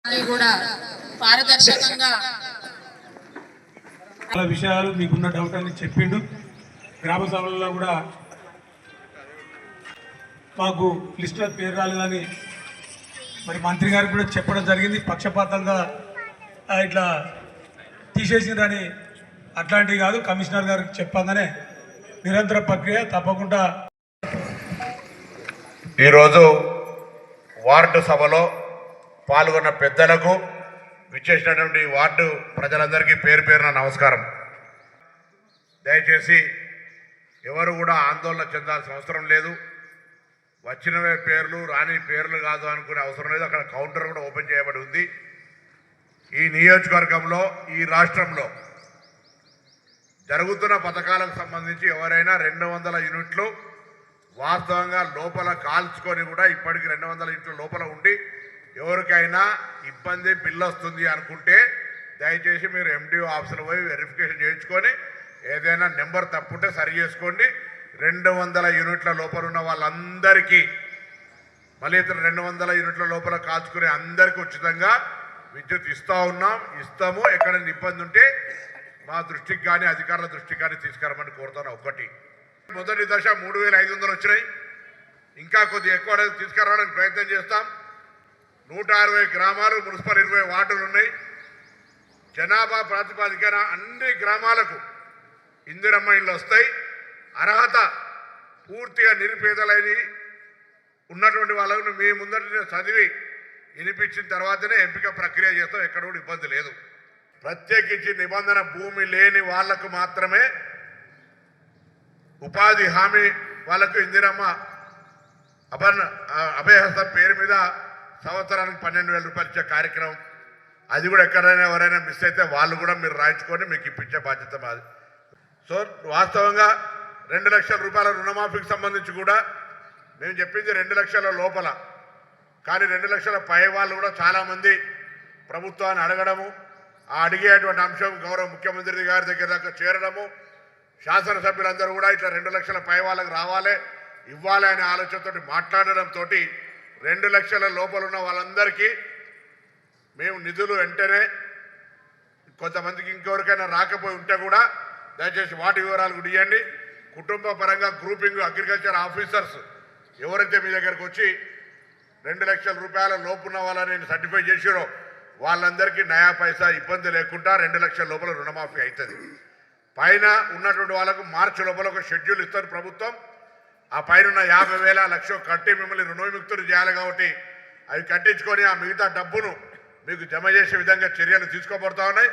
కూడా పారదర్శకంగా చాలా విషయాలు మీకున్న డౌట్ అని చెప్పిండు. గ్రామ సభలలో కూడా మాకు లిస్టులో పేరు రాలేదని మరి మంత్రి గారికి కూడా చెప్పడం జరిగింది. పక్షపాతంగా ఇట్లా తీసేసిందని అట్లాంటివి కాదు, కమిషనర్ గారికి చెప్పగానే నిరంతర ప్రక్రియ తప్పకుండా. ఈరోజు వార్డు సభలో పాల్గొన్న పెద్దలకు, విచ్చేసినటువంటి వార్డు ప్రజలందరికీ పేరు పేరున నమస్కారం. దయచేసి ఎవరు కూడా ఆందోళన చెందాల్సిన అవసరం లేదు. వచ్చినవే పేర్లు, రాని పేర్లు కాదు అనుకునే అవసరం లేదు. అక్కడ కౌంటర్ కూడా ఓపెన్ చేయబడి ఉంది. ఈ నియోజకవర్గంలో, ఈ రాష్ట్రంలో జరుగుతున్న పథకాలకు సంబంధించి ఎవరైనా 200 యూనిట్లు వాస్తవంగా లోపల కాల్చుకొని కూడా ఇప్పటికి 200 యూనిట్ల లోపల ఉండి ఎవరికైనా ఇబ్బంది బిల్లు వస్తుంది అనుకుంటే దయచేసి మీరు ఎండిఓ ఆఫీసులో పోయి వెరిఫికేషన్ చేయించుకొని ఏదైనా నెంబర్ తప్పుంటే సరి చేసుకోండి. 200 యూనిట్ల లోపల ఉన్న వాళ్ళందరికీ, మళ్ళీ ఇతర 200 యూనిట్ల లోపల కాల్చుకునే అందరికీ ఉచితంగా విద్యుత్ ఇస్తాము. ఎక్కడైనా ఇబ్బంది ఉంటే మా దృష్టికి కానీ అధికారుల దృష్టికి కానీ తీసుకురమని కోరుతాను. ఒకటి, మొదటి దశ 3500 వచ్చినాయి. ఇంకా కొద్దిగా ఎక్కువ తీసుకురావడానికి ప్రయత్నం చేస్తాం. 160 గ్రామాలు, మున్సిపల్ 20 వార్డులు ఉన్నాయి. జనాభా ప్రాతిపదికన అన్ని గ్రామాలకు ఇందిరమ్మ ఇళ్ళు వస్తాయి. అర్హత పూర్తిగా నిరుపేదలైన ఉన్నటువంటి వాళ్ళను మీ ముందట చదివి వినిపించిన తర్వాతనే ఎంపిక ప్రక్రియ చేస్తాం. ఎక్కడ కూడా ఇబ్బంది లేదు. ప్రత్యేకించి నిబంధన భూమి లేని వాళ్లకు మాత్రమే ఉపాధి హామీ వాళ్ళకు ఇందిరమ్మ అభయహస్తం పేరు మీద సంవత్సరానికి 12,000 రూపాయలు ఇచ్చే కార్యక్రమం. అది కూడా ఎక్కడైనా ఎవరైనా మిస్ అయితే వాళ్ళు కూడా మీరు రాయించుకొని మీకు ఇప్పించే బాధ్యత మాది. సో వాస్తవంగా 2 లక్షల రూపాయల రుణమాఫీకి సంబంధించి కూడా మేము చెప్పింది 2 లక్షల లోపల, కానీ 2 లక్షల పై వాళ్ళు కూడా చాలామంది ప్రభుత్వాన్ని అడగడము, ఆ అడిగేటువంటి అంశం గౌరవ ముఖ్యమంత్రి గారి దగ్గర దాకా చేరడము, శాసనసభ్యులందరూ కూడా ఇట్లా 2 లక్షల పై వాళ్ళకి రావాలి, ఇవ్వాలి అనే ఆలోచనతో మాట్లాడడంతో 2 లక్షల లోపల ఉన్న వాళ్ళందరికీ మేము నిధులు వెంటనే, కొంతమందికి ఇంకెవరికైనా రాకపోయి ఉంటే కూడా దయచేసి వాటి వివరాలు కూడా ఇవ్వండి. కుటుంబ పరంగా గ్రూపింగ్ అగ్రికల్చర్ ఆఫీసర్స్ ఎవరైతే మీ దగ్గరకు వచ్చి 2 లక్షల రూపాయల లోపున్న వాళ్ళని సర్టిఫై చేసిరో వాళ్ళందరికీ నయా పైసా ఇబ్బంది లేకుండా 2 లక్షల లోపల రుణమాఫీ అవుతుంది. పైన ఉన్నటువంటి వాళ్ళకు మార్చి లోపల ఒక షెడ్యూల్ ఇస్తారు ప్రభుత్వం. ఆ పైన 50,000 లక్ష కట్టి మిమ్మల్ని రుణ విముక్తులు చేయాలి. కాబట్టి అవి కట్టించుకొని ఆ మిగతా డబ్బును మీకు జమ చేసే విధంగా చర్యలు తీసుకోబడతా ఉన్నాయి.